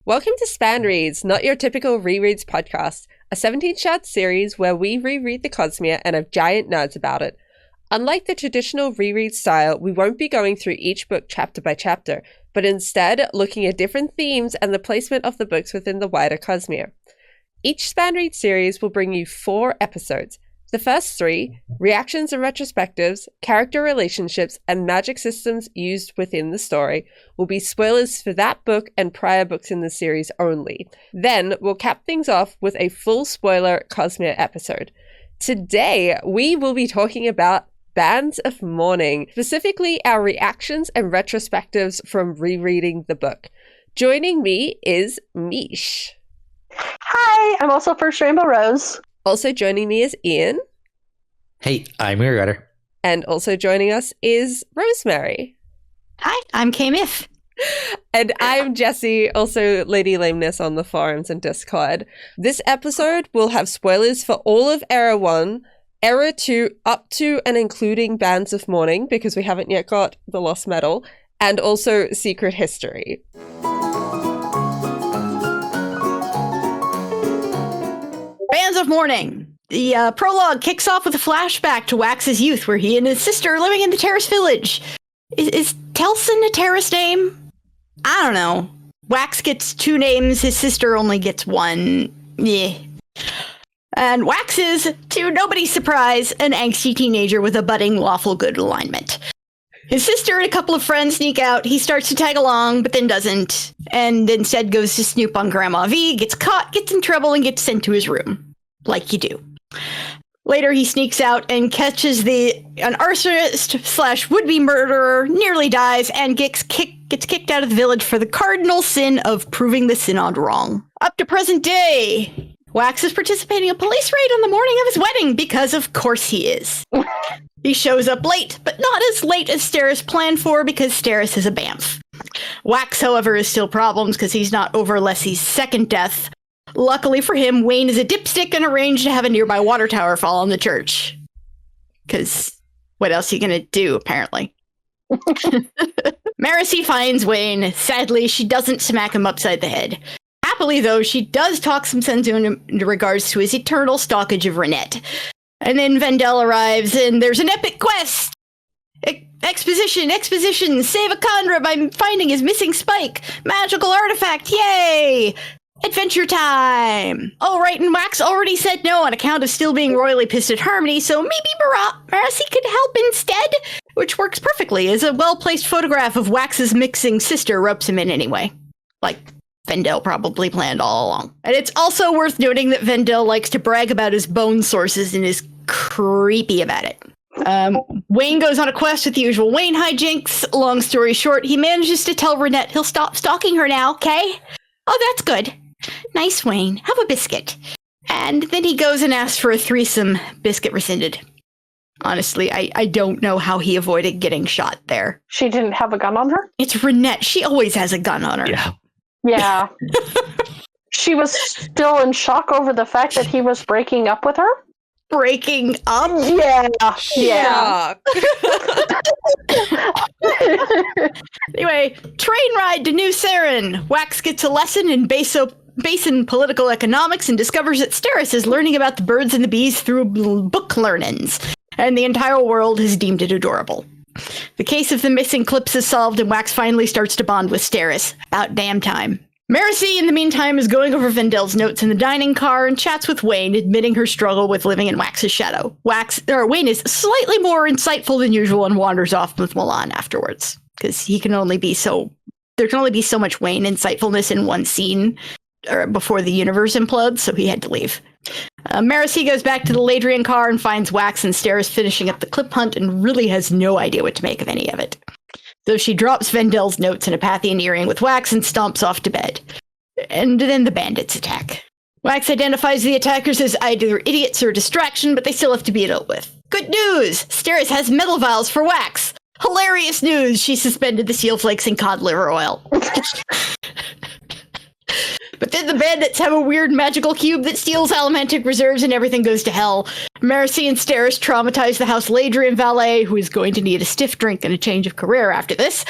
Welcome to SpanReads, not your typical rereads podcast, a 17-shot series where we reread the Cosmere and have giant nerds about it. Unlike the traditional reread style, we won't be going through each book chapter by chapter, but instead looking at different themes and the placement of the books within the wider Cosmere. Each SpanRead series will bring you 4 episodes. The first 3, reactions and retrospectives, character relationships, and magic systems used within the story, will be spoilers for that book and prior books in the series only. Then we'll cap things off with a full spoiler Cosmere episode. Today, we will be talking about Bands of Mourning, specifically our reactions and retrospectives from rereading the book. Joining me is Mish. Hi, I'm also firstRainbowRose. Also joining me is Ian. Hey, I'm rereader. And also joining us is Rosemary. Hi, I'm Kaymyth. And I'm Jessie, also Lady Lameness on the forums and Discord. This episode will have spoilers for all of Era 1, Era 2, up to and including Bands of Mourning, because we haven't yet got the Lost Metal, and also Secret History. Bands of Mourning. The prologue kicks off with a flashback to Wax's youth, where he and his sister are living in the terrace village. Is Telson a terrace name? I don't know. Wax gets 2 names, his sister only gets 1. Yeah. And Wax is, to nobody's surprise, an angsty teenager with a budding lawful good alignment. His sister and a couple of friends sneak out. He starts to tag along, but then doesn't, and instead goes to snoop on Grandma V, gets caught, gets in trouble, and gets sent to his room. Like you do. Later, he sneaks out and catches an arsonist / would-be murderer, nearly dies, and gets kicked out of the village for the cardinal sin of proving the synod wrong. Up to present day, Wax is participating in a police raid on the morning of his wedding, because of course he is. He shows up late, but not as late as Steris planned for, because Steris is a bamf. Wax, however, is still problems because he's not over Lessie's second death. Luckily for him, Wayne is a dipstick and arranged to have a nearby water tower fall on the church. Because what else are you going to do, apparently? Marcy finds Wayne. Sadly, she doesn't smack him upside the head. Happily, though, she does talk some sense into him in regards to his eternal stalkage of Renette. And then Vendel arrives, and there's an epic quest! Exposition! Save a Kandra by finding his missing spike! Magical artifact! Yay! Adventure time! Oh, right, and Wax already said no on account of still being royally pissed at Harmony, so maybe Marcy could help instead? Which works perfectly, as a well-placed photograph of Wax's mixing sister ropes him in anyway. Like Vendel probably planned all along. And it's also worth noting that Vendel likes to brag about his bone sources and is creepy about it. Wayne goes on a quest with the usual Wayne hijinks. Long story short, he manages to tell Renette he'll stop stalking her now, okay? Oh, that's good. Nice, Wayne. Have a biscuit. And then he goes and asks for a threesome. Biscuit rescinded. Honestly, I don't know how he avoided getting shot there. She didn't have a gun on her? It's Renette. She always has a gun on her. Yeah. She was still in shock over the fact that he was breaking up with her? Breaking up? Yeah. Anyway, train ride to New Saren. Wax gets a lesson in Basin political economics and discovers that Steris is learning about the birds and the bees through book learnings, and the entire world has deemed it adorable. The case of the missing clips is solved, and Wax finally starts to bond with Steris. About damn time. Marcy, in the meantime, is going over Vendel's notes in the dining car and chats with Wayne, admitting her struggle with living in Wax's shadow. Wayne is slightly more insightful than usual and wanders off with Milan afterwards, because there can only be so much Wayne insightfulness in one scene before the universe implodes, so he had to leave. Marcy goes back to the Ladrian car and finds Wax and Steris finishing up the clip hunt and really has no idea what to make of any of it. So she drops Vendel's notes in a Pathian earring with Wax and stomps off to bed. And then the bandits attack. Wax identifies the attackers as either idiots or distraction, but they still have to be dealt with. Good news! Steris has metal vials for Wax! Hilarious news! She suspended the seal flakes in cod liver oil. But then the bandits have a weird magical cube that steals Allomantic reserves and everything goes to hell. Marcy and Steris traumatize the House Ladrian valet, who is going to need a stiff drink and a change of career after this.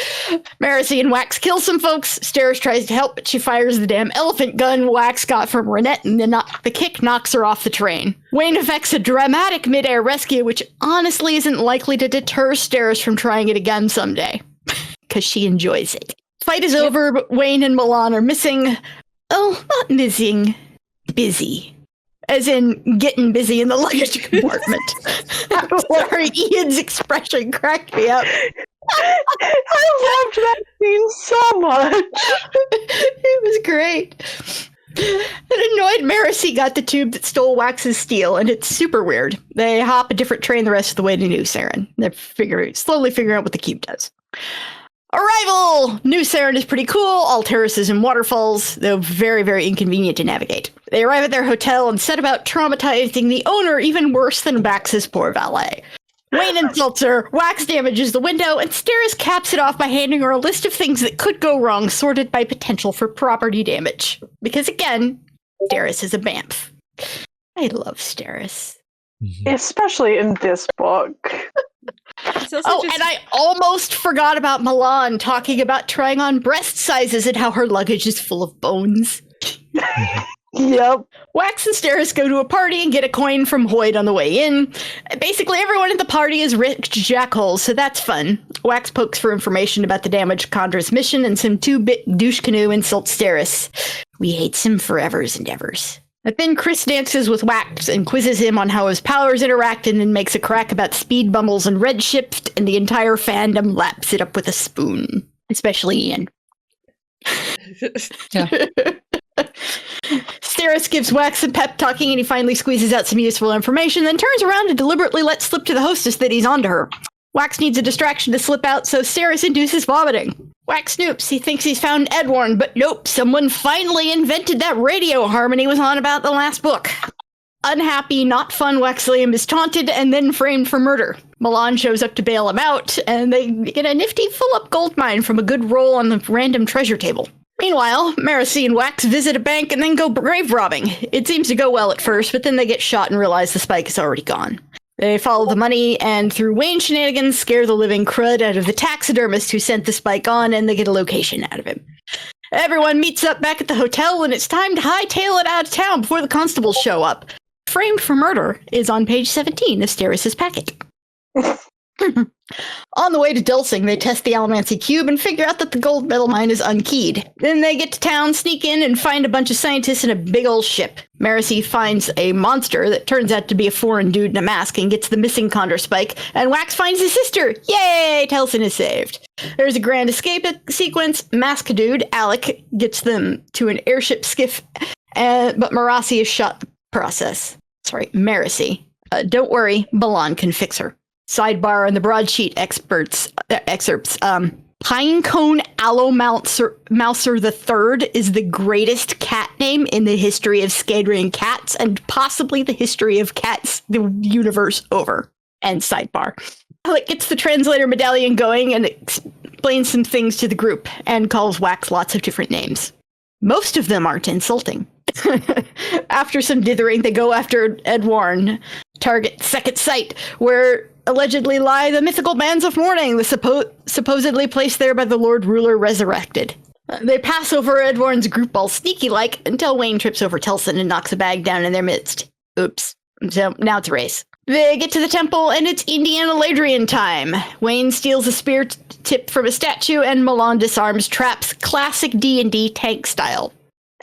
Marcy and Wax kill some folks. Steris tries to help, but she fires the damn elephant gun Wax got from Renette, and the kick knocks her off the train. Wayne effects a dramatic mid-air rescue, which honestly isn't likely to deter Steris from trying it again someday. Because she enjoys it. Fight is over, but Wayne and Milan are missing. Oh, not missing. Busy. As in, getting busy in the luggage compartment. I'm sorry, Ian's expression cracked me up. I loved that scene so much. It was great. An annoyed Marcy got the tube that stole Wax's steel, and it's super weird. They hop a different train the rest of the way to New Saren. They're slowly figuring out what the cube does. Arrival! New Saren is pretty cool, all terraces and waterfalls, though very, very inconvenient to navigate. They arrive at their hotel and set about traumatizing the owner even worse than Wax's poor valet. Wayne insults her, Wax damages the window, and Steris caps it off by handing her a list of things that could go wrong, sorted by potential for property damage. Because again, Steris is a BAMF. I love Steris. Especially in this book. And I almost forgot about Milan talking about trying on breast sizes and how her luggage is full of bones. Yep. Wax and Steris go to a party and get a coin from Hoyd on the way in. Basically, everyone at the party is rich jackholes, so that's fun. Wax pokes for information about the damaged Condra's mission, and some 2-bit douche canoe insults Steris. We hate him forevers and evers. But then Chris dances with Wax and quizzes him on how his powers interact, and then makes a crack about speed bumbles and redshift, and the entire fandom laps it up with a spoon. Especially Ian. Yeah. Steris gives Wax some pep talking, and he finally squeezes out some useful information, then turns around and deliberately lets slip to the hostess that he's onto her. Wax needs a distraction to slip out, so Steris induces vomiting. Wax snoops. He thinks he's found Edwarn, but nope, someone finally invented that radio Harmony was on about the last book. Unhappy, not fun Waxliam is taunted and then framed for murder. Milan shows up to bail him out, and they get a nifty full-up gold mine from a good roll on the random treasure table. Meanwhile, Marcy and Wax visit a bank and then go grave robbing. It seems to go well at first, but then they get shot and realize the spike is already gone. They follow the money and, through Wayne shenanigans, scare the living crud out of the taxidermist who sent the spike on, and they get a location out of him. Everyone meets up back at the hotel, and it's time to hightail it out of town before the constables show up. Framed for Murder is on page 17 of Steris' packet. On the way to Dulcing, they test the Allomancy cube and figure out that the gold metal mine is unkeyed. Then they get to town, sneak in, and find a bunch of scientists in a big old ship. Marcy finds a monster that turns out to be a foreign dude in a mask and gets the missing Condor spike, and Wax finds his sister! Yay! Telson is saved. There's a grand escape sequence. Mask dude, Alec, gets them to an airship skiff, but Marasi is shot the process. Sorry, Marcy. Don't worry, Balan can fix her. Sidebar on the broadsheet excerpts. Pinecone Allomouser III is the greatest cat name in the history of Scadrian cats, and possibly the history of cats the universe over. And sidebar. Alec gets the translator medallion going and explains some things to the group, and calls Wax lots of different names. Most of them aren't insulting. After some dithering, they go after Edwarn, target second sight, where allegedly lie the mythical Bands of Mourning, the supposedly placed there by the Lord Ruler resurrected. They pass over Edwarn's group all sneaky-like until Wayne trips over Telson and knocks a bag down in their midst. Oops. So now it's a race. They get to the temple, and it's Indiana Ladrian time. Wayne steals a spear tip from a statue, and Milan disarms traps, classic D&D tank style.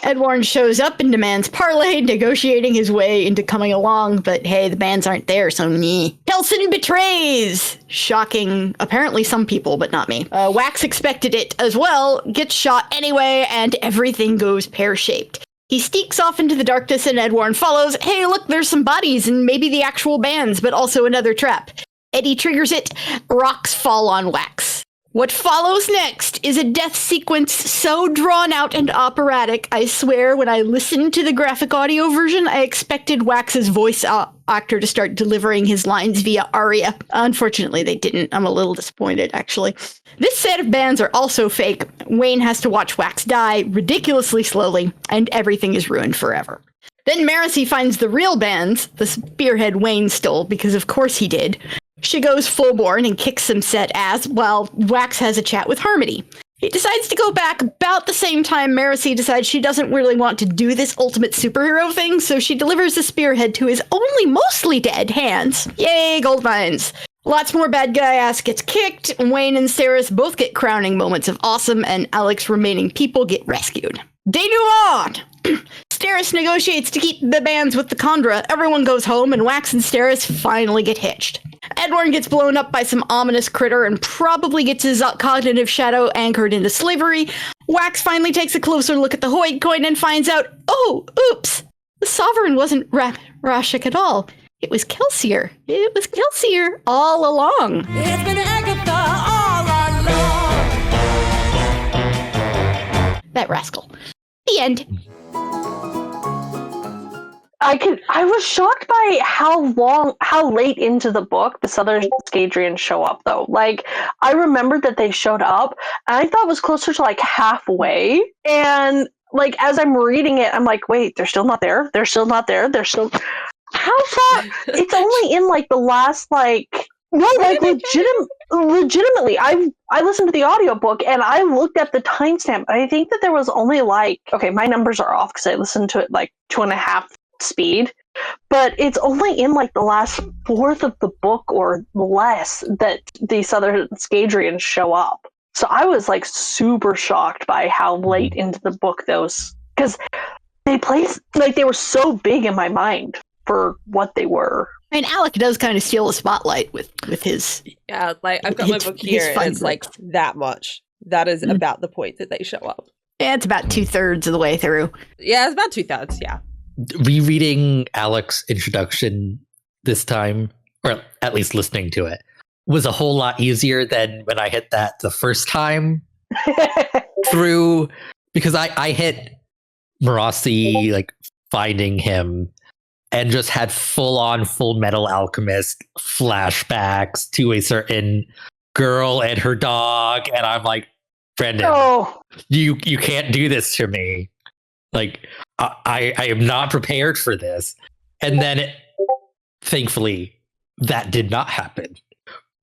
Edwarn shows up and demands parley, negotiating his way into coming along, but hey, the bands aren't there, so meh. Telson betrays! Shocking, apparently some people, but not me. Wax expected it as well, gets shot anyway, and everything goes pear-shaped. He sneaks off into the darkness and Edwarn follows. Hey, look, there's some bodies and maybe the actual bands, but also another trap. Eddie triggers it, rocks fall on Wax. What follows next is a death sequence so drawn out and operatic, I swear when I listened to the graphic audio version, I expected Wax's voice actor to start delivering his lines via aria. Unfortunately, they didn't. I'm a little disappointed, actually. This set of bands are also fake. Wayne has to watch Wax die ridiculously slowly, and everything is ruined forever. Then Marcy finds the real bands, the spearhead Wayne stole, because of course he did. She goes full-born and kicks some set ass, while Wax has a chat with Harmony. He decides to go back about the same time Marcy decides she doesn't really want to do this ultimate superhero thing, so she delivers the spearhead to his only mostly dead hands. Yay, gold mines! Lots more bad guy ass gets kicked, Wayne and Saris both get crowning moments of awesome, and Alec's remaining people get rescued. Denouement! Steris negotiates to keep the bands with the Chondra, everyone goes home, and Wax and Steris finally get hitched. Edward gets blown up by some ominous critter and probably gets his cognitive shadow anchored into slavery. Wax finally takes a closer look at the Hoid coin and finds out, oh, oops, the Sovereign wasn't Rashik at all. It was Kelsier. It was Kelsier all along. It's been Agatha all along. That rascal. The end. I was shocked by how late into the book the Southern Scadrians show up, though. Like, I remembered that they showed up, and I thought it was closer to, like, halfway. And, like, as I'm reading it, I'm like, wait, they're still not there? They're still not there? They're still... How far? It's only in, like, the last, like... No, like, legitimately, I listened to the audiobook, and I looked at the timestamp. I think that there was only, like... Okay, my numbers are off, because I listened to it, like, 2.5 speed, but it's only in like the last fourth of the book or less that the Southern Scadrians show up. So I was like super shocked by how late into the book those, because they were so big in my mind for what they were. I mean, Alec does kind of steal the spotlight with his... Yeah, like I've got my book here and it's like that much. That is about the point that they show up. Yeah, it's about 2/3 of the way through. Yeah, it's about 2/3, yeah. Rereading Alec's introduction this time, or at least listening to it, was a whole lot easier than when I hit that the first time through, because I hit Marasi, like, finding him, and just had full-on Full Metal Alchemist flashbacks to a certain girl and her dog, and I'm like, Brendan, you can't do this to me. Like, I am not prepared for this. And then, thankfully, that did not happen.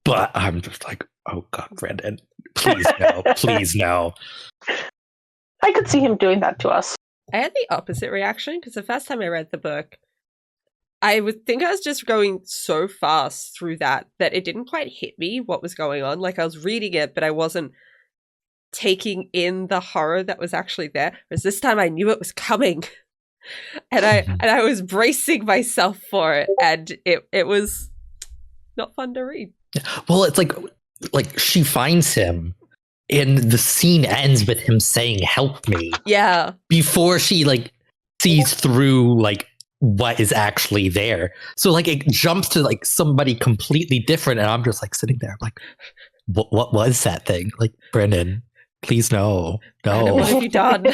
But I'm just like, oh God, Brendan, please no, please no. I could see him doing that to us. I had the opposite reaction, because the first time I read the book, I would think I was just going so fast through that it didn't quite hit me what was going on. Like, I was reading it, but I wasn't taking in the horror that was actually there. Whereas this time I knew it was coming, and I was bracing myself for it, and it was not fun to read. Well, it's like she finds him, and the scene ends with him saying, "Help me." Yeah. Before she like sees through like what is actually there. So like it jumps to like somebody completely different, and I'm just like sitting there, I'm like, what was that thing? Like, Brendan, please no. What have you done?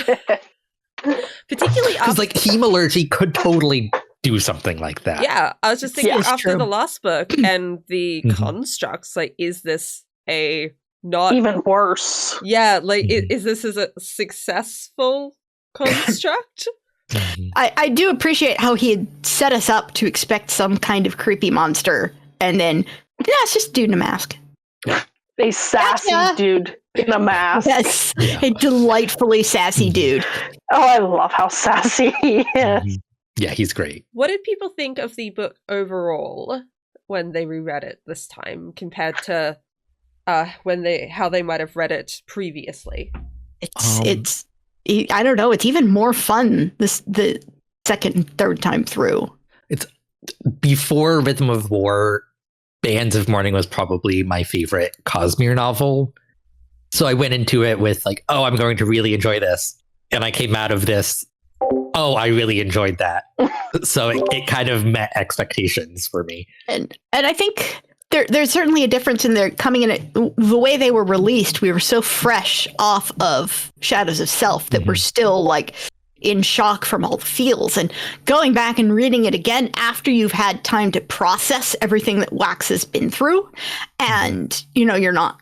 Particularly because like hemalurgy could totally do something like that. Yeah, I was just thinking after the last book and the constructs, like, is this a not even worse? Yeah, like is this a successful construct? I do appreciate how he had set us up to expect some kind of creepy monster, and then it's just a dude in a mask. A sassy dude in a mask. Yes, a delightfully sassy dude. Oh, I love how sassy he is. Yeah, he's great. What did people think of the book overall when they reread it this time compared to how they might have read it previously? It's I don't know. It's even more fun the second and third time through. It's before Rhythm of War. Bands of Mourning was probably my favorite Cosmere novel. So I went into it with like, oh, I'm going to really enjoy this. And I came out of this, oh, I really enjoyed that. So it kind of met expectations for me. And I think there's certainly a difference in their coming in it. The way they were released, we were so fresh off of Shadows of Self that we're still like in shock from all the feels, and going back and reading it again after you've had time to process everything that Wax has been through, and you're not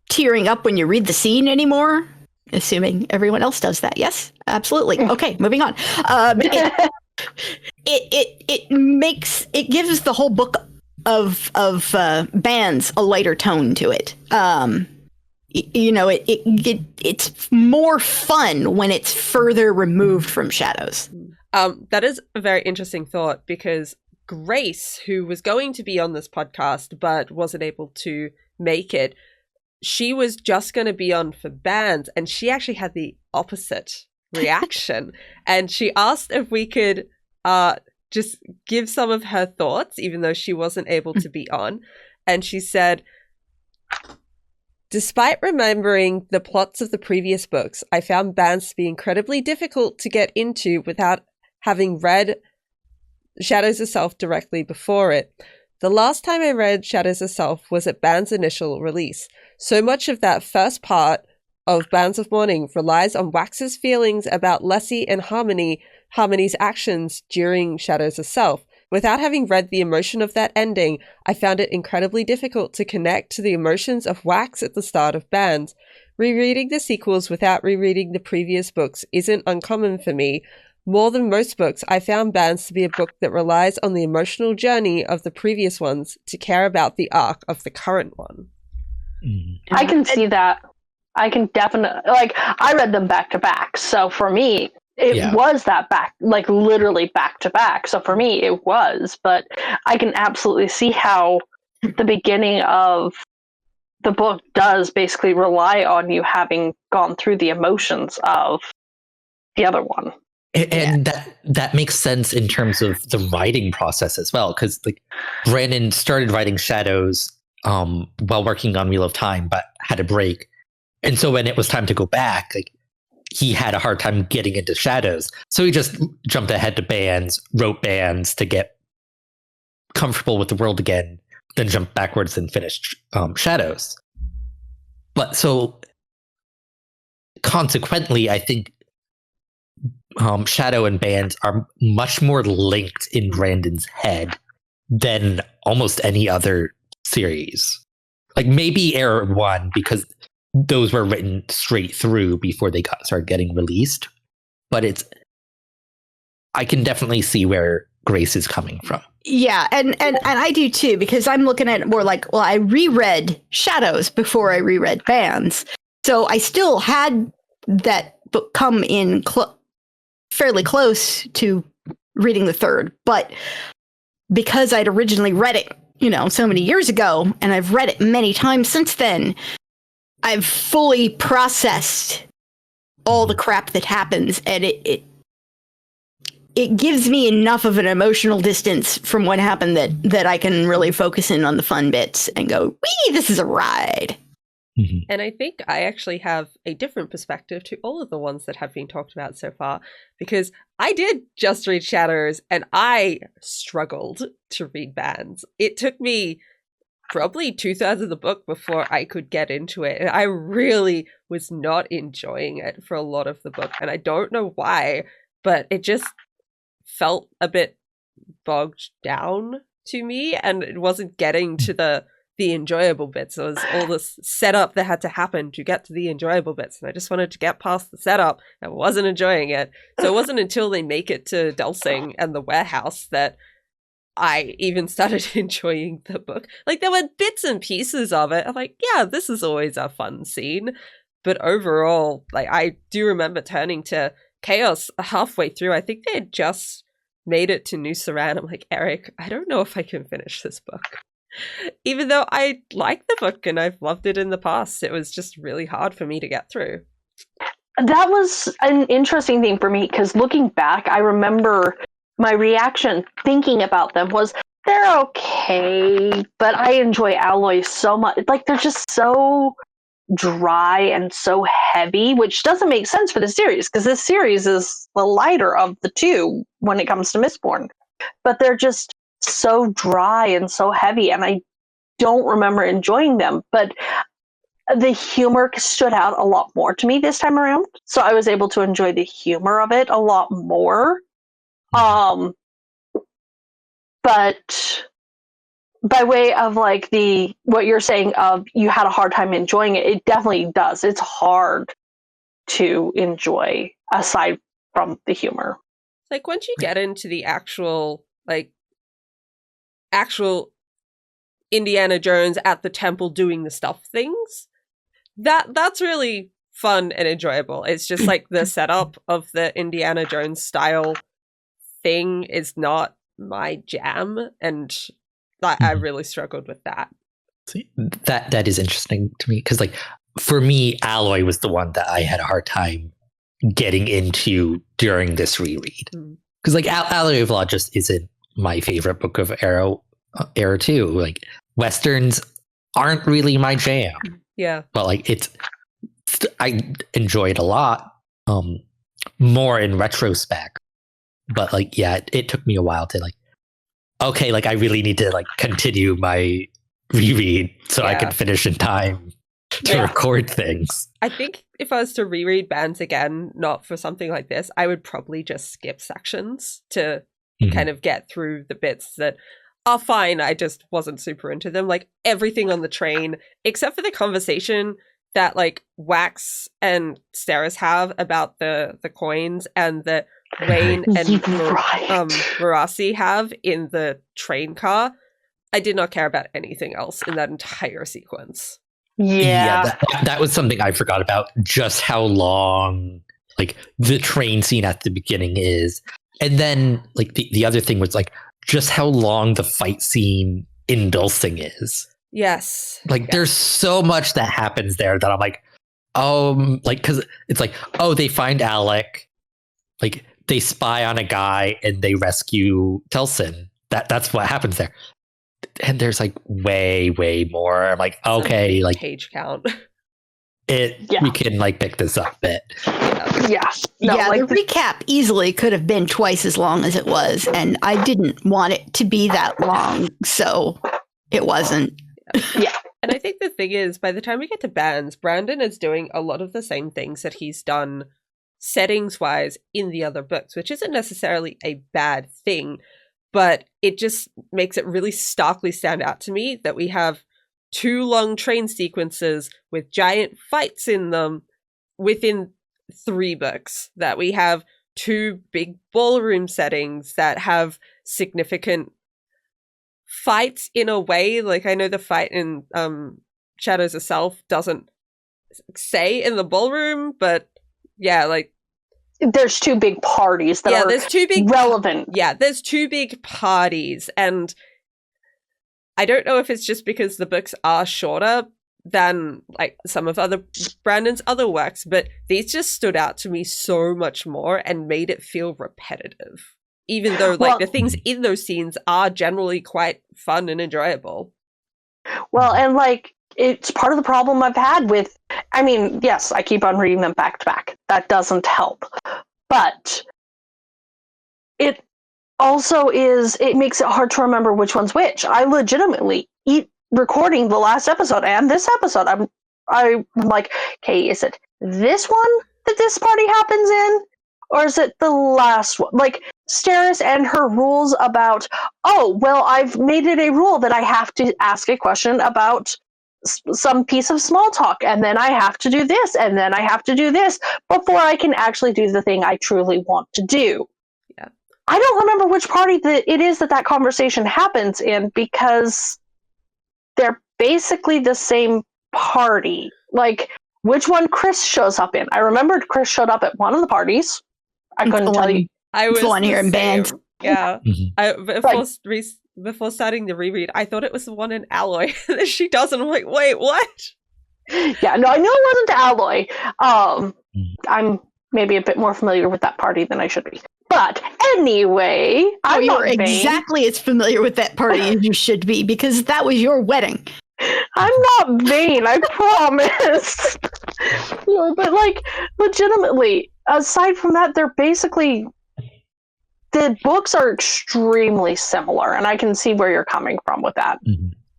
tearing up when you read the scene anymore, assuming everyone else does that. Yes, absolutely. Okay, moving on. It gives the whole book of Bands a lighter tone to it. It's more fun when it's further removed from Shadows. That is a very interesting thought, because Grace, who was going to be on this podcast but wasn't able to make it, she was just going to be on for Bands, and she actually had the opposite reaction. And she asked if we could just give some of her thoughts, even though she wasn't able to be on. And she said, despite remembering the plots of the previous books, I found Bands to be incredibly difficult to get into without having read Shadows of Self directly before it. The last time I read Shadows of Self was at Bands' initial release. So much of that first part of Bands of Mourning relies on Wax's feelings about Lessie and Harmony's actions during Shadows of Self. Without having read the emotion of that ending, I found it incredibly difficult to connect to the emotions of Wax at the start of Bands. Rereading the sequels without rereading the previous books isn't uncommon for me. More than most books, I found Bands to be a book that relies on the emotional journey of the previous ones to care about the arc of the current one. I can see that. I can definitely, I read them back to back. So for me, it was that literally back to back. So for me, it was. But I can absolutely see how the beginning of the book does basically rely on you having gone through the emotions of the other one. And that makes sense in terms of the writing process as well, because Brandon started writing Shadows while working on Wheel of Time, but had a break. And so when it was time to go back, he had a hard time getting into Shadows. So he just jumped ahead to Bands, wrote Bands to get comfortable with the world again, then jumped backwards and finished Shadows. But so consequently, I think Shadow and Bands are much more linked in Brandon's head than almost any other series. Maybe Error 1, because those were written straight through before they started getting released. But I can definitely see where Grace is coming from. Yeah, and I do too, because I'm looking at it more I reread Shadows before I reread Bands. So I still had that book come in fairly close to reading the third, but because I'd originally read it, so many years ago, and I've read it many times since then, I've fully processed all the crap that happens, and it gives me enough of an emotional distance from what happened that I can really focus in on the fun bits and go, wee, this is a ride. Mm-hmm. And I think I actually have a different perspective to all of the ones that have been talked about so far, because I did just read Shadows and I struggled to read Bands. It took me probably 2/3 of the book before I could get into it, and I really was not enjoying it for a lot of the book, and I don't know why, but it just felt a bit bogged down to me, and it wasn't getting to the enjoyable bits. There was all this setup that had to happen to get to the enjoyable bits, and I just wanted to get past the setup. I wasn't enjoying it. So it wasn't until they make it to Delsing and the warehouse that I even started enjoying the book. There were bits and pieces of it. I'm yeah, this is always a fun scene. But overall, I do remember turning to Chaos halfway through. I think they had just made it to New Saran. I'm Eric, I don't know if I can finish this book. Even though I like the book and I've loved it in the past, it was just really hard for me to get through. That was an interesting thing for me, because looking back, I remember my reaction thinking about them was, they're okay, but I enjoy Alloy so much. They're just so dry and so heavy, which doesn't make sense for the series, because this series is the lighter of the two when it comes to Mistborn. But they're just so dry and so heavy, and I don't remember enjoying them. But the humor stood out a lot more to me this time around. So I was able to enjoy the humor of it a lot more. But by way of like what you're saying of you had a hard time enjoying it, it definitely does. It's hard to enjoy aside from the humor. Like once you get into the actual Indiana Jones at the temple doing the stuff things, that's really fun and enjoyable. It's just like the setup of the Indiana Jones style thing is not my jam, and I really struggled with that. See, that is interesting to me because, like, for me, Alloy was the one that I had a hard time getting into during this reread because, like, Alloy of Law just isn't my favorite book of Era 2. Like, Westerns aren't really my jam. Yeah, but like I enjoy it a lot more in retrospect. But like, yeah, it took me a while to like, okay, like I really need to like continue my reread so I can finish in time to record things. I think if I was to reread Bands again, not for something like this, I would probably just skip sections to kind of get through the bits that are fine. I just wasn't super into them. Like everything on the train, except for the conversation that like Wax and Steris have about the coins and the Wayne and Marasi have in the train car. I did not care about anything else in that entire sequence. Yeah, that was something I forgot about, just how long like the train scene at the beginning is. And then like the other thing was like just how long the fight scene in Dulcing is. Yes. Like there's so much that happens there that I'm like, like, because it's like, oh, they find Alec, like they spy on a guy and they rescue Telsin. That's what happens there. And there's like way more. I'm like, okay, like page count. We can like pick this up a bit. The recap easily could have been twice as long as it was, and I didn't want it to be that long, so it wasn't. Yeah. And I think the thing is, by the time we get to Bands, Brandon is doing a lot of the same things that he's done settings-wise in the other books, which isn't necessarily a bad thing, but it just makes it really starkly stand out to me that we have 2 long train sequences with giant fights in them within 3 books, that we have 2 big ballroom settings that have significant fights in a way. Like I know the fight in Shadows of Self doesn't say in the ballroom, but yeah, like there's 2 big parties that are there's 2 big relevant. There's 2 big parties, and I don't know if it's just because the books are shorter than like some of Brandon's other works, but these just stood out to me so much more and made it feel repetitive, even though like the things in those scenes are generally quite fun and enjoyable. Well, and like it's part of the problem I've had with, I mean, yes, I keep on reading them back to back. That doesn't help. But it also it makes it hard to remember which one's which. I legitimately recording the last episode and this episode, I'm like, okay, is it this one that this party happens in? Or is it the last one? Like, Steris and her rules about, oh, well, I've made it a rule that I have to ask a question about some piece of small talk, and then I have to do this, and then I have to do this before I can actually do the thing I truly want to do. Yeah. I don't remember which party it is that conversation happens in, because they're basically the same party. Like, which one Chris shows up in. I remembered Chris showed up at one of the parties. I couldn't tell you. I was the one here in Bands. Yeah. Before starting the reread, I thought it was the one in Alloy. She doesn't. I'm like, wait, what? Yeah, no, I know it wasn't Alloy. I'm maybe a bit more familiar with that party than I should be. But anyway, you're exactly as familiar with that party as you should be, because that was your wedding. I'm not vain, I promise. But like, legitimately, aside from that, they're basically, the books are extremely similar, and I can see where you're coming from with that.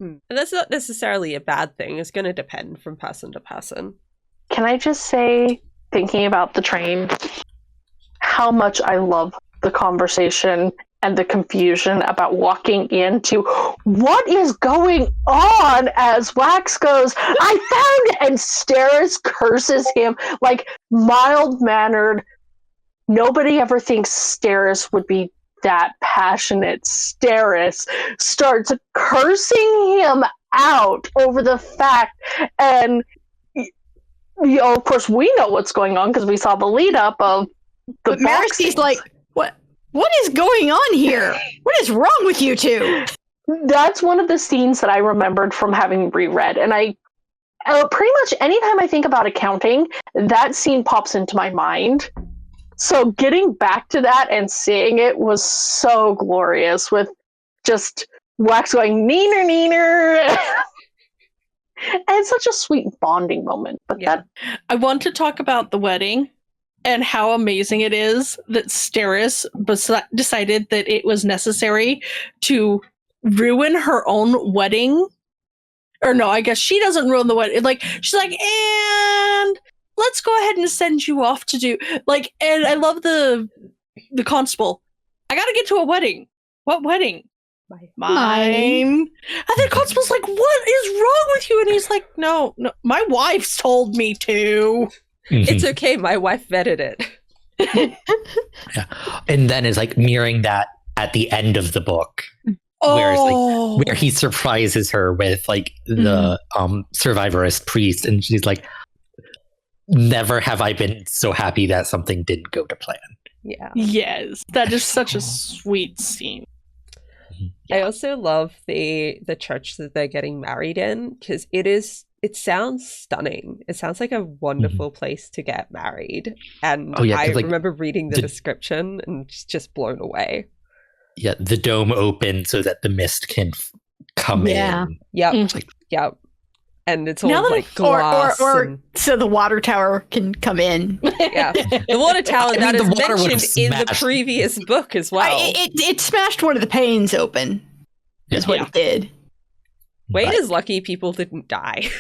And that's not necessarily a bad thing. It's going to depend from person to person. Can I just say, thinking about the train, how much I love the conversation and the confusion about walking into what is going on as Wax goes, I found, and Steris curses him like mild-mannered. Nobody ever thinks Steris would be that passionate. Steris starts cursing him out over the fact, and of course we know what's going on because we saw the lead up of the But Maricy's like, what is going on here? What is wrong with you two? That's one of the scenes that I remembered from having reread, and I pretty much anytime I think about accounting, that scene pops into my mind. So getting back to that and seeing it was so glorious, with just Wax going neener neener. And it's such a sweet bonding moment. But I want to talk about the wedding and how amazing it is that Steris decided that it was necessary to ruin her own wedding. Or no, I guess she doesn't ruin the wedding. Like, she's like, and let's go ahead and send you off to do, like, and I love the constable. I gotta get to a wedding. What wedding? Mine. And the constable's like, what is wrong with you? And he's like, no, my wife's told me to. It's okay, my wife vetted it. Yeah. And then it's like mirroring that at the end of the book. Where it's like, where he surprises her with like the survivorist priest, and she's like, never have I been so happy that something didn't go to plan. Yeah. Yes. That is such a sweet scene. I also love the church that they're getting married in, because it sounds stunning. It sounds like a wonderful place to get married. And I remember reading the description and just blown away. Yeah, the dome open so that the mist can come in. Yep. Yep. And it's all like glass. Or so the water tower can come in. Yeah. The water tower that is mentioned in the previous book as well. It smashed one of the panes open. Is what it did. Wade is lucky people didn't die.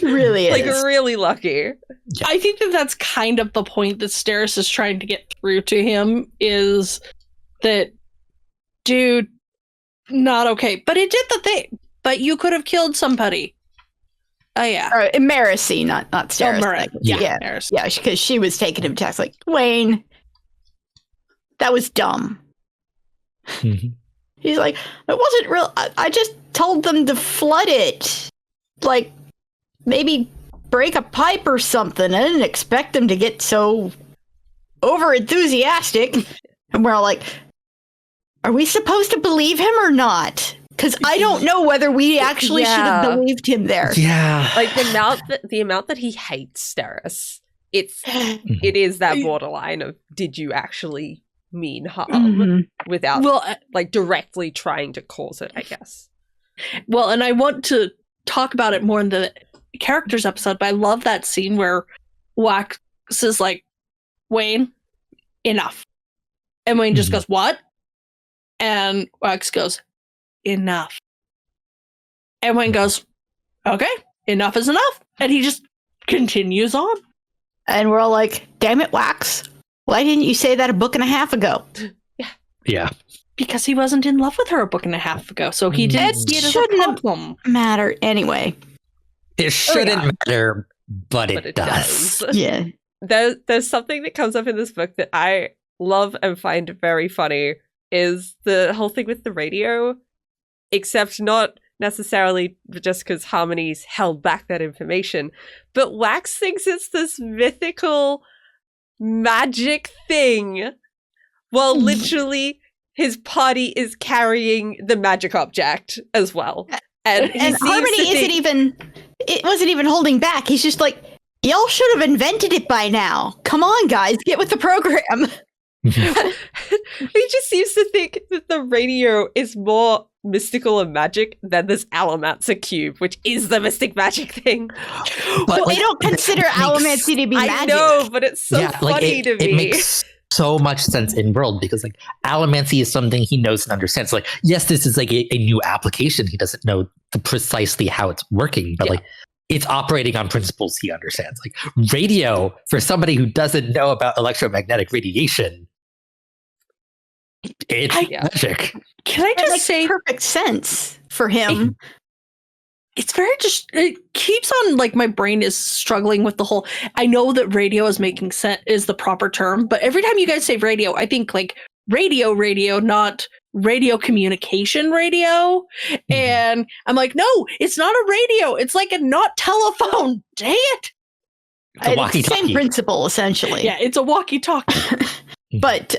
Really is. Like, really lucky. Yeah. I think that's kind of the point that Steris is trying to get through to him, is that, dude, not okay. But it did the thing. But you could have killed somebody. Oh, yeah. Maricy, not Steris. Maricy. Yeah, because she was taking him to task. Like, Wayne, that was dumb. He's like, it wasn't real. I just told them to flood it. Like, maybe break a pipe or something. I didn't expect them to get so over enthusiastic. And we're all like, are we supposed to believe him or not? Because I don't know whether we actually should have believed him there. Yeah. Like, the amount that he hates Steris, it is that borderline of, did you actually mean harm without like directly trying to cause it, I guess. Well, and I want to talk about it more in the characters episode, but I love that scene where Wax is like, Wayne, enough. And Wayne just goes, what? And Wax goes, enough. And Wayne goes, okay, enough is enough. And he just continues on. And we're all like, damn it, Wax. Why didn't you say that a book and a half ago? Yeah. Because he wasn't in love with her a book and a half ago, so he didn't see it as a problem. Matter anyway. It shouldn't matter, but it does. Yeah. There's something that comes up in this book that I love and find very funny, is the whole thing with the radio, except not necessarily just because Harmony's held back that information, but Wax thinks it's this mythical magic thing, while literally his party is carrying the magic object as well. And Harmony wasn't even holding back. He's just like, y'all should have invented it by now. Come on, guys, get with the program. He just seems to think that the radio is more mystical and magic than this Alamancer cube, which is the mystic magic thing. But they don't consider Alamancer to be magic. I know, but it's so funny to me. so much sense in world because like allomancy is something he knows and understands. Like, yes, this is like a new application. He doesn't know precisely how it's working, but like it's operating on principles he understands. Like radio, for somebody who doesn't know about electromagnetic radiation, it's magic. Can I just say perfect sense for him? It's very just, it keeps on, like, my brain is struggling with the whole, I know that radio is making sense, is the proper term, but every time you guys say radio, I think like radio, not radio communication radio. And I'm like, no, it's not a radio. It's like a not telephone. Dang it. It's the same principle, essentially. Yeah, it's a walkie-talkie. But,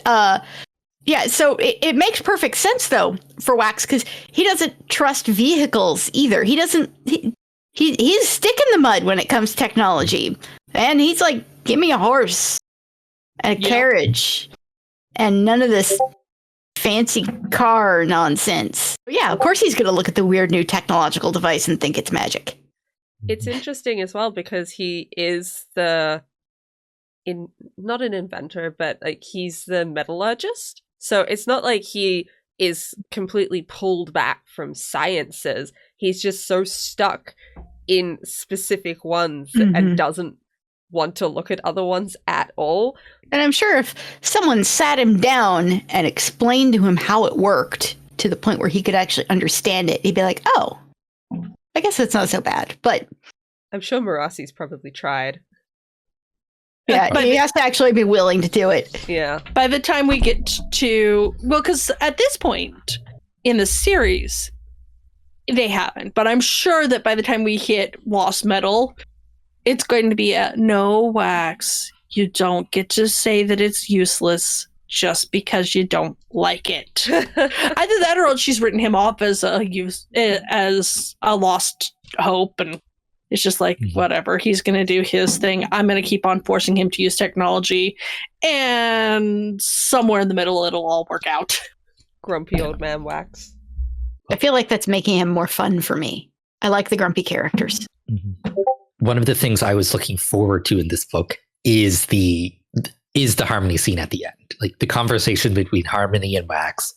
yeah, so it makes perfect sense, though, for Wax, because he doesn't trust vehicles either. He doesn't... He's stick in the mud when it comes to technology. And he's like, give me a horse and a carriage and none of this fancy car nonsense. Yeah, of course he's going to look at the weird new technological device and think it's magic. It's interesting as well because he is not an inventor, but like he's the metallurgist. So it's not like he is completely pulled back from sciences. He's just so stuck in specific ones and doesn't want to look at other ones at all. And I'm sure if someone sat him down and explained to him how it worked to the point where he could actually understand it, he'd be like, oh, I guess it's not so bad. But I'm sure Marasi's probably tried. Yeah, but he has to actually be willing to do it. Yeah. By the time we get to... Well, because at this point in the series, they haven't. But I'm sure that by the time we hit Lost Metal, it's going to be a no, Wax. You don't get to say that it's useless just because you don't like it. Either that or she's written him off as a lost hope, and it's just like, whatever, he's going to do his thing. I'm going to keep on forcing him to use technology, and somewhere in the middle, it'll all work out. Grumpy old man Wax. I feel like that's making him more fun for me. I like the grumpy characters. One of the things I was looking forward to in this book is the Harmony scene at the end. Like the conversation between Harmony and Wax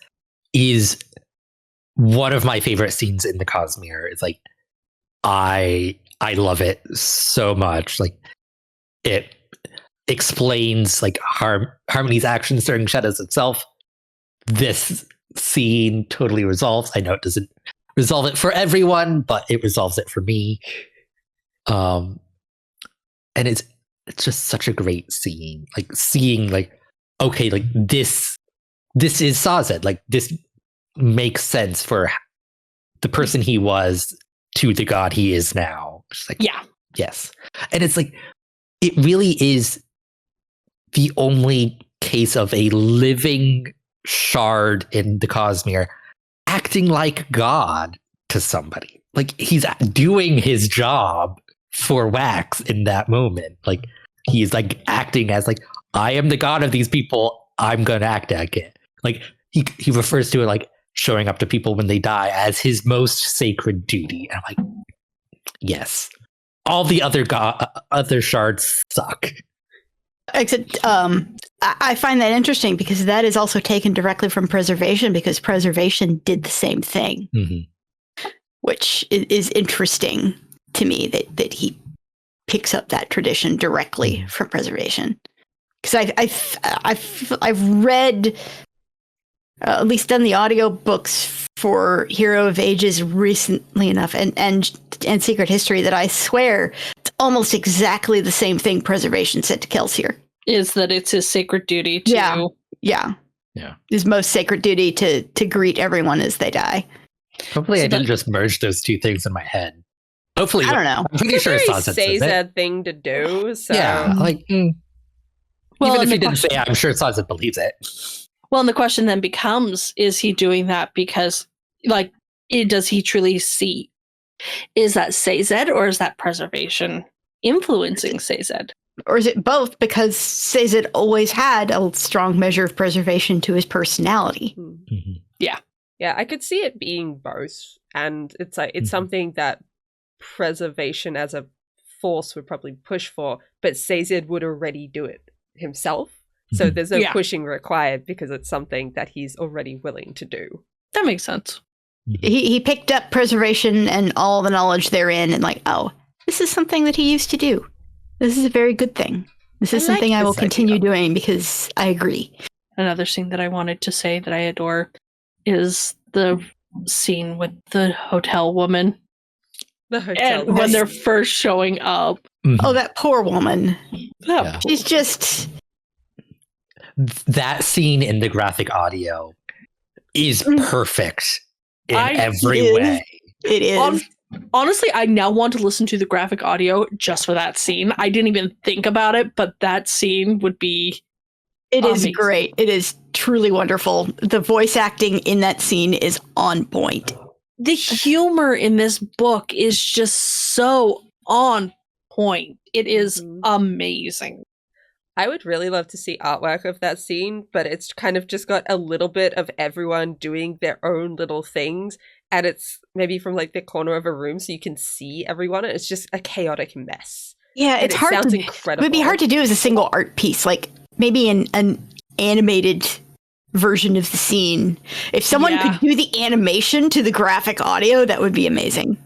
is one of my favorite scenes in the Cosmere. It's like, I love it so much. Like it explains like Harmony's actions during Shadows itself. This scene totally resolves. I know it doesn't resolve it for everyone, but it resolves it for me. And it's just such a great scene. Like seeing like, okay, like this is Sazed. Like this makes sense for the person he was to the god he is now. Just like, yeah. Yes. And it's like, it really is the only case of a living shard in the Cosmere acting like God to somebody. Like he's doing his job for Wax in that moment. Like he's like acting as like, I am the god of these people. I'm going to act like it. Like he refers to it like showing up to people when they die as his most sacred duty. And I'm like, yes, all the other shards suck. Except, I find that interesting because that is also taken directly from Preservation, because Preservation did the same thing, which is interesting to me that he picks up that tradition directly from Preservation. Because I've read, at least done the audiobooks for Hero of Ages recently enough, and Secret History, that I swear it's almost exactly the same thing Preservation said to Kelsier. Is that it's his sacred duty to... Yeah. His most sacred duty to greet everyone as they die. Hopefully I didn't just merge those two things in my head. Hopefully, I don't know. I'm pretty sure Sazed says that thing to do. So. Yeah, like... Well, even if he didn't say it, I'm sure Sazed believes it. Well, and the question then becomes, is he doing that because, like, does he truly see? Is that Sazed or is that Preservation influencing Sazed? Or is it both? Because Sazed always had a strong measure of preservation to his personality. Yeah. Yeah, I could see it being both. And it's like it's something that Preservation as a force would probably push for, but Sazed would already do it himself. So there's no Yeah. pushing required because it's something that he's already willing to do. That makes sense. He picked up preservation and all the knowledge therein and like, oh, this is something that he used to do. This is a very good thing. This is I like something I will this continue idea. doing because I agree. Another thing that I wanted to say that I adore is the scene with the hotel woman. The hotel. And when they're first showing up. Oh, that poor woman. That She's just... That scene in the graphic audio is perfect in every It is. way. It is. Honestly, I now want to listen to the graphic audio just for that scene. I didn't even think about it, but that scene would be It is amazing. great. It is truly wonderful. The voice acting in that scene is on point. The humor in this book is just so on point. It is Mhm. amazing. I would really love to see artwork of that scene, but it's kind of just got a little bit of everyone doing their own little things, and it's maybe from like the corner of a room so you can see everyone. It's just a chaotic mess. Yeah, And it's it hard sounds to... incredible. It would be hard to do as a single art piece, like maybe an animated version of the scene. If someone Yeah. could do the animation to the graphic audio, that would be amazing.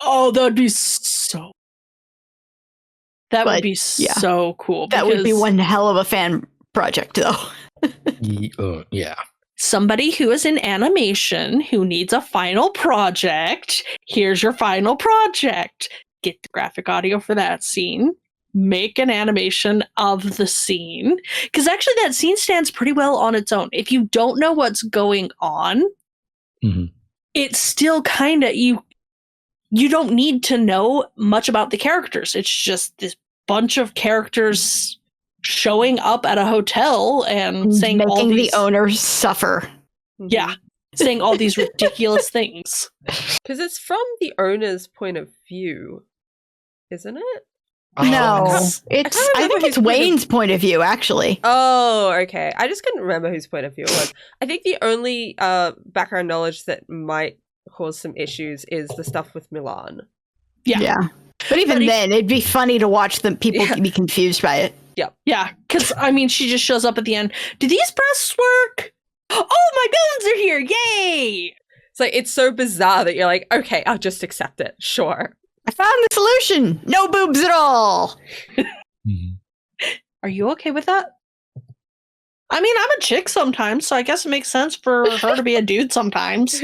Oh, that would be so. That would But, be yeah. so cool. That would be because one hell of a fan project, though. Yeah. somebody who is in animation who needs a final project. Here's your final project. Get the graphic audio for that scene. Make an animation of the scene. Because actually, that scene stands pretty well on its own. If you don't know what's going on, Mhm. it's still kind of you don't need to know much about the characters. It's just this bunch of characters showing up at a hotel and saying all Making these the owners suffer. yeah, saying all these ridiculous things. Because it's from the owner's point of view, isn't it? No, can't it's. I remember think it's whose point of- Wayne's point of view, actually. Oh, okay. I just couldn't remember whose point of view it was. I think the only background knowledge that might cause some issues is the stuff with Milan. Yeah. But even But then, it'd be funny to watch the people Yeah. be confused by it. Yeah, because I mean, she just shows up at the end. Do these breasts work? Oh, my villains are here! Yay! It's like it's so bizarre that you're like, okay, I'll just accept it. Sure. I found the solution. No boobs at all. Mhm. Are you okay with that? I mean, I'm a chick sometimes, so I guess it makes sense for her to be a dude sometimes.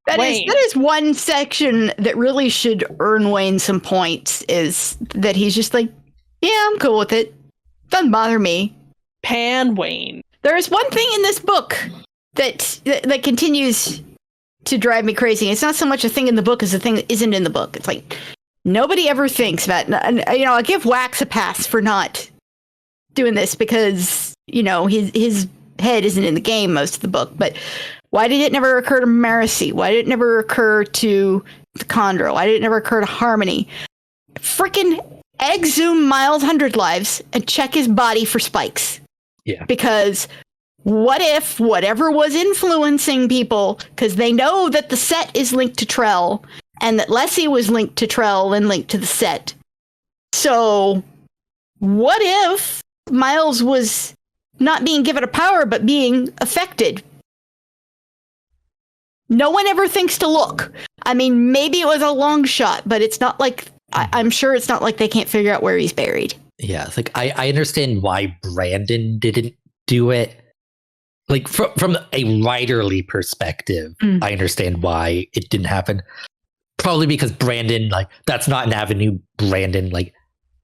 That Wayne. is one section that really should earn Wayne some points. Is that he's just like, yeah, I'm cool with it. Doesn't bother me. Pan Wayne. There is one thing in this book that continues to drive me crazy. It's not so much a thing in the book as a thing that isn't in the book. It's like nobody ever thinks about. And I give Wax a pass for not doing this because his head isn't in the game most of the book. But why did it never occur to Marcy? Why did it never occur to the Chondro? Why did it never occur to Harmony? Frickin' exhume Miles' 100 lives and check his body for spikes. Yeah. Because what if whatever was influencing people, because they know that the set is linked to Trell, and that Lessie was linked to Trell and linked to the set. So what if Miles was not being given a power, but being affected? No one ever thinks to look. I mean, maybe it was a long shot, but it's not like, I'm sure it's not like they can't figure out where he's buried. Yeah, it's like I understand why Brandon didn't do it. Like from a writerly perspective, I understand why it didn't happen. Probably because Brandon, like, that's not an avenue Brandon like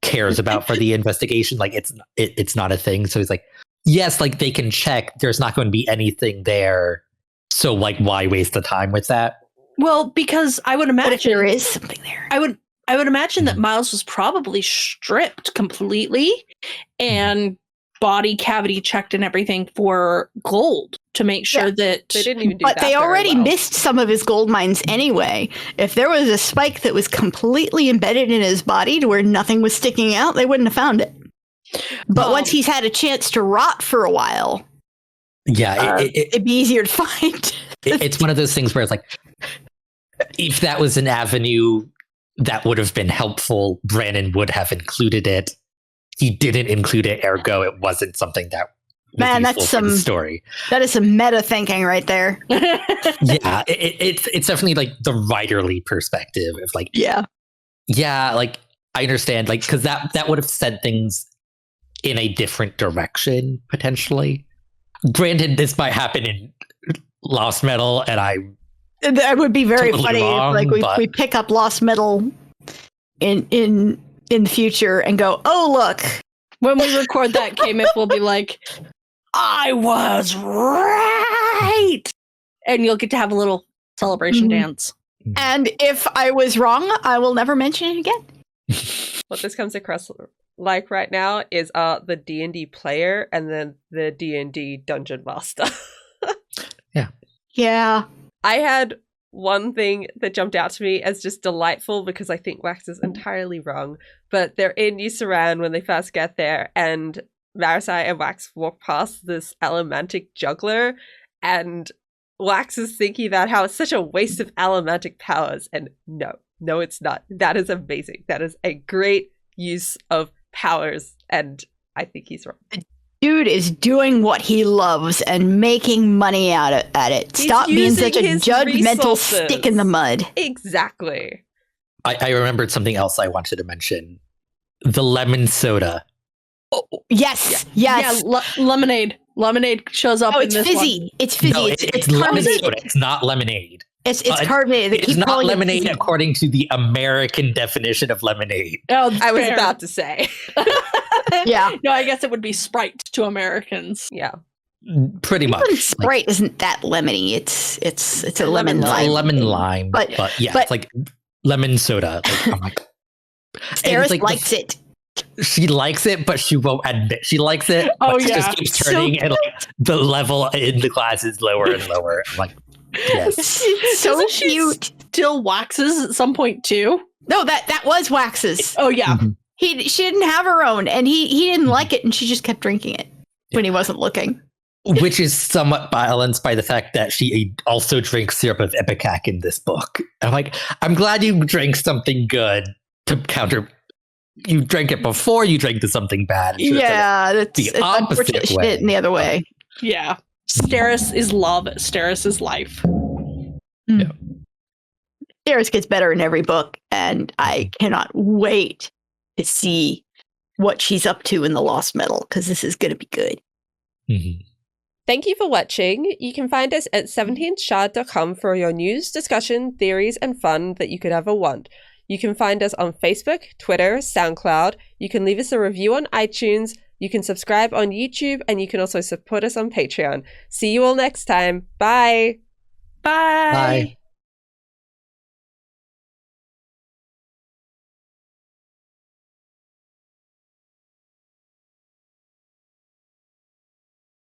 cares about for the investigation. Like it's not a thing. So he's like, yes, like they can check. There's not going to be anything there. So like, why waste the time with that? Well, because I would But if imagine there is something there. I would imagine that Miles was probably stripped completely and body cavity checked and everything for gold to make sure that They didn't even do But that they very already well. missed some of his gold mines anyway. If there was a spike that was completely embedded in his body to where nothing was sticking out, they wouldn't have found it. But once he's had a chance to rot for a while, Yeah, it'd be easier to find. it's one of those things where it's like, if that was an avenue that would have been helpful, Brandon would have included it. he didn't include it, ergo it wasn't something that was Man, useful that's for the some story. That is some meta thinking right there. Yeah, it's definitely like the writerly perspective of like, Yeah. like I understand, like, because that would have sent things in a different direction potentially. Granted, this might happen in Lost Metal, and That would be very Totally funny wrong, if like but- we pick up Lost Metal in the future and go, oh look. When we record that, Kaymyth will be like, I was right! And you'll get to have a little celebration Mhm. dance. And if I was wrong, I will never mention it again. What this comes across like right now is the D&D player and then the D&D dungeon master. Yeah. I had one thing that jumped out to me as just delightful because I think Wax is entirely wrong, but they're in New Saran when they first get there, and Marisai and Wax walk past this Alamantic juggler, and Wax is thinking about how it's such a waste of Alamantic powers, and no, it's not. That is amazing. That is a great use of powers, and I think he's wrong. Dude is doing what he loves and making money at it. He's Stop being using such a his judgmental resources. stick in the mud. Exactly. I remembered something else I wanted to mention: the lemon soda. Yes. Yes. Yeah, lemonade. Lemonade shows up Oh, in it's this fizzy. one. It's fizzy. No, it's lemon carbonated. soda. It's not lemonade. It's Uh, carbonated. They It's keep not calling lemonade it fizzy. according to the American definition of lemonade. Oh, I was fair. about to say. Yeah. No, I guess it would be Sprite to Americans. Yeah. Pretty much. Even Like, Sprite isn't that lemony. It's a lemon Lemon it's lime. a lemon lime, But- yeah, but- it's like lemon soda. Like, I'm like, and it's Steris like likes it. she likes it, but she won't admit she likes it. Oh, but she yeah. just keeps So turning, and like the level in the glass is lower and lower. I'm like, yes. It's so Isn't she cute. Still waxes at some point too. No, that was Wax's. Oh yeah. Mhm. She didn't have her own, and he didn't like it, and she just kept drinking it when he wasn't looking. Which is somewhat balanced by the fact that she also drinks syrup of ipecac in this book. I'm like, I'm glad you drank something good to counter. You drank it before you drank the something bad. It should've done Yeah, the it's opposite unfortunate she did it in the other way. Yeah. Steris is love. Steris is life. Steris gets better in every book, and I cannot wait to see what she's up to in the Lost Metal, because this is going to be good. Mhm. Thank you for watching. You can find us at 17shard.com for your news, discussion, theories, and fun that you could ever want. You can find us on Facebook, Twitter, SoundCloud. You can leave us a review on iTunes. You can subscribe on YouTube, and you can also support us on Patreon. See you all next time. Bye. Bye. Bye.